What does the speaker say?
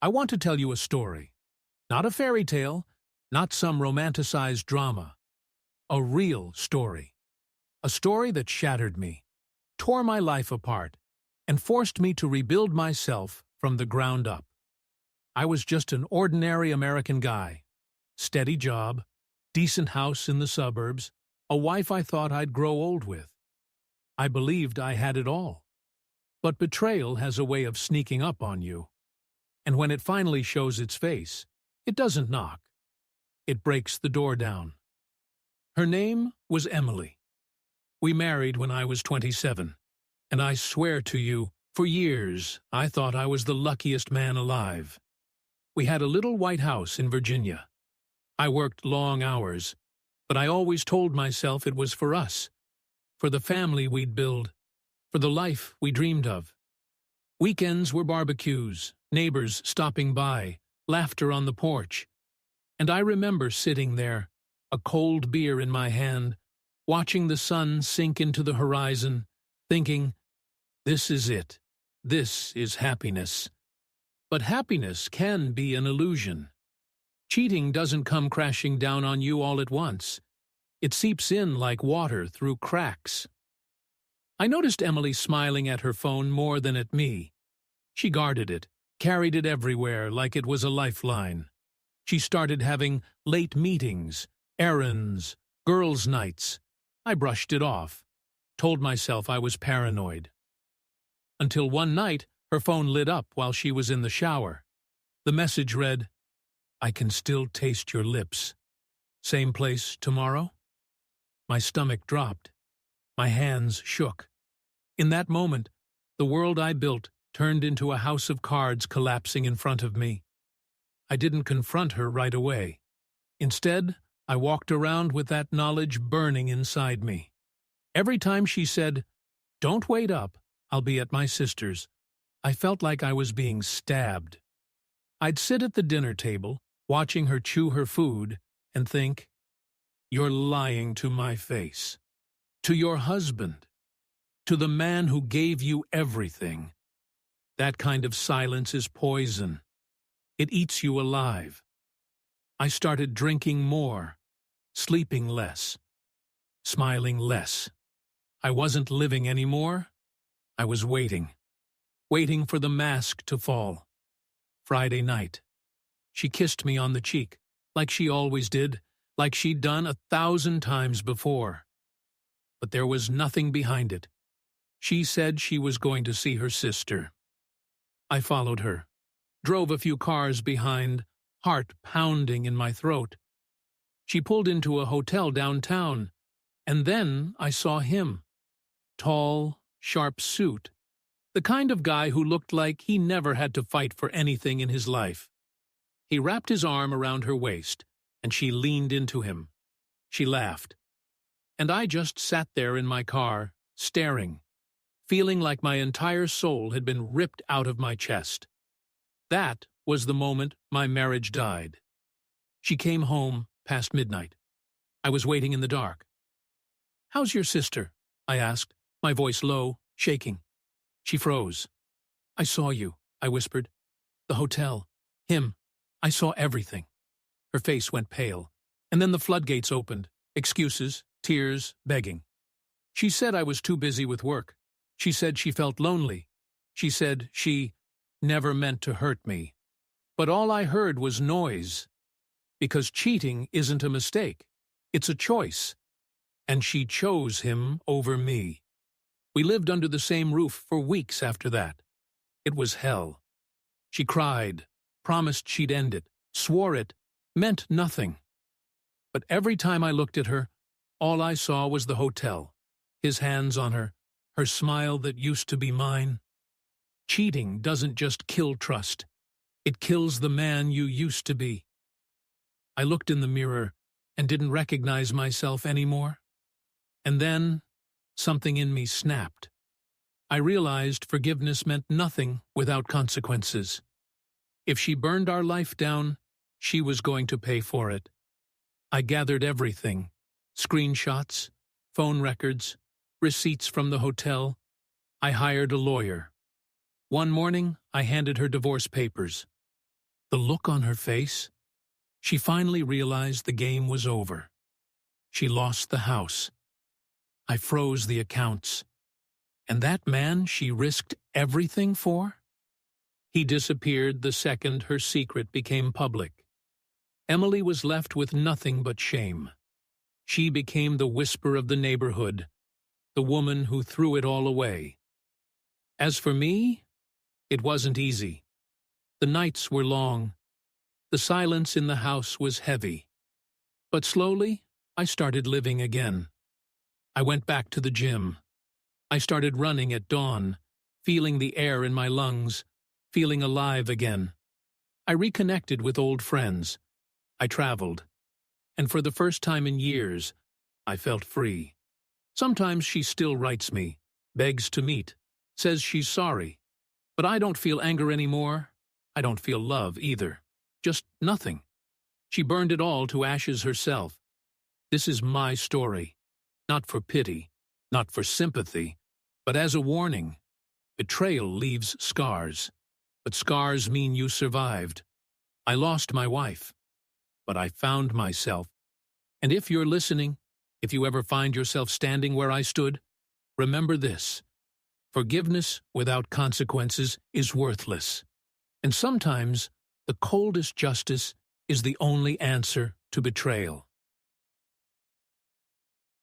I want to tell you a story. Not a fairy tale, not some romanticized drama. A real story. A story that shattered me, tore my life apart, and forced me to rebuild myself from the ground up. I was just an ordinary American guy. Steady job, decent house in the suburbs, a wife I thought I'd grow old with. I believed I had it all. But betrayal has a way of sneaking up on you. And when it finally shows its face, it doesn't knock. It breaks the door down. Her name was Emily. We married when I was 27, and I swear to you, for years I thought I was the luckiest man alive. We had a little white house in Virginia. I worked long hours, but I always told myself it was for us, for the family we'd build, for the life we dreamed of. Weekends were barbecues, neighbors stopping by, laughter on the porch. And I remember sitting there, a cold beer in my hand, watching the sun sink into the horizon, thinking, this is it. This is happiness. But happiness can be an illusion. Cheating doesn't come crashing down on you all at once. It seeps in like water through cracks. I noticed Emily smiling at her phone more than at me. She guarded it, carried it everywhere like it was a lifeline. She started having late meetings, errands, girls' nights. I brushed it off, told myself I was paranoid. Until one night, her phone lit up while she was in the shower. The message read, "I can still taste your lips. Same place tomorrow?" My stomach dropped. My hands shook. In that moment, the world I built turned into a house of cards collapsing in front of me. I didn't confront her right away. Instead, I walked around with that knowledge burning inside me. Every time she said, "Don't wait up, I'll be at my sister's," I felt like I was being stabbed. I'd sit at the dinner table, watching her chew her food, and think, "You're lying to my face. To your husband. To the man who gave you everything. That kind of silence is poison. It eats you alive." I started drinking more, sleeping less, smiling less. I wasn't living anymore. I was waiting. Waiting for the mask to fall. Friday night. She kissed me on the cheek, like she always did, like she'd done 1,000 times before. But there was nothing behind it. She said she was going to see her sister. I followed her, drove a few cars behind, heart pounding in my throat. She pulled into a hotel downtown, and then I saw him. Tall, sharp suit. The kind of guy who looked like he never had to fight for anything in his life. He wrapped his arm around her waist, and she leaned into him. She laughed. And I just sat there in my car, staring, feeling like my entire soul had been ripped out of my chest. That was the moment my marriage died. She came home past midnight. I was waiting in the dark. "How's your sister?" I asked, my voice low, shaking. She froze. "I saw you," I whispered. "The hotel. Him. I saw everything." Her face went pale, and then the floodgates opened. Excuses, tears, begging. She said I was too busy with work. She said she felt lonely. She said she never meant to hurt me. But all I heard was noise. Because cheating isn't a mistake. It's a choice. And she chose him over me. We lived under the same roof for weeks after that. It was hell. She cried, promised she'd end it, swore it, meant nothing. But every time I looked at her, all I saw was the hotel, his hands on her, her smile that used to be mine. Cheating doesn't just kill trust. It kills the man you used to be. I looked in the mirror and didn't recognize myself anymore. And then something in me snapped. I realized forgiveness meant nothing without consequences. If she burned our life down, she was going to pay for it. I gathered everything, screenshots, phone records, receipts from the hotel. I hired a lawyer. One morning, I handed her divorce papers. The look on her face. She finally realized the game was over. She lost the house. I froze the accounts. And that man she risked everything for? He disappeared the second her secret became public. Emily was left with nothing but shame. She became the whisper of the neighborhood, the woman who threw it all away. As for me, it wasn't easy. The nights were long. The silence in the house was heavy. But slowly, I started living again. I went back to the gym. I started running at dawn, feeling the air in my lungs, feeling alive again. I reconnected with old friends. I traveled. And for the first time in years, I felt free. Sometimes she still writes me, begs to meet, says she's sorry. But I don't feel anger anymore. I don't feel love either. Just nothing. She burned it all to ashes herself. This is my story. Not for pity, not for sympathy, but as a warning. Betrayal leaves scars. But scars mean you survived. I lost my wife. But I found myself. And if you're listening, if you ever find yourself standing where I stood, remember this. Forgiveness without consequences is worthless. And sometimes the coldest justice is the only answer to betrayal.